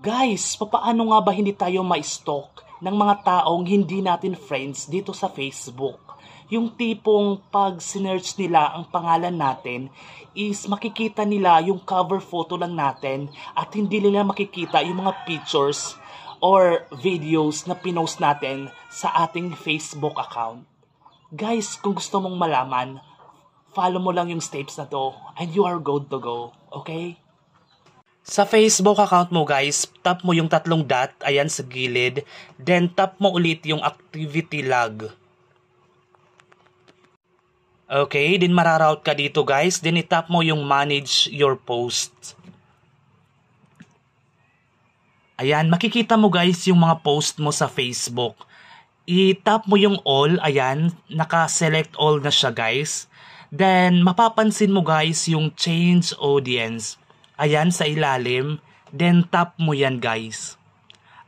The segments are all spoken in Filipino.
Guys, papaano nga ba hindi tayo ma-stalk ng mga taong hindi natin friends dito sa Facebook? Yung tipong pag sinearch nila ang pangalan natin is makikita nila yung cover photo lang natin at hindi nila makikita yung mga pictures or videos na pinost natin sa ating Facebook account. Guys, kung gusto mong malaman, follow mo lang yung steps na to and you are good to go, okay? Sa Facebook account mo guys, tap mo yung tatlong dot, ayan sa gilid, then tap mo ulit yung activity log. Okay, then mararoute ka dito guys, then itap mo yung manage your post. Ayan, makikita mo guys yung mga post mo sa Facebook. I-tap mo yung all, ayan, naka-select all na siya guys. Then mapapansin mo guys yung change audience. Ayan sa ilalim, then tap mo yan guys.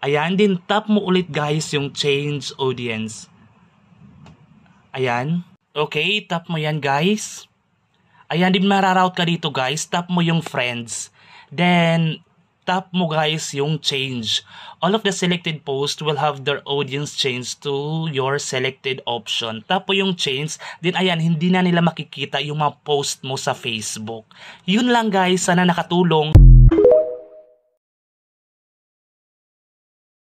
Ayan, then tap mo ulit guys yung change audience. Ayan. Okay, tap mo yan guys. Ayan, din mararoute ka dito guys, tap mo yung friends. Then, tap mo guys yung change. All of the selected posts will have their audience change to your selected option. Tap mo yung change, then ayan, hindi na nila makikita yung mga post mo sa Facebook. Yun lang guys, sana nakatulong.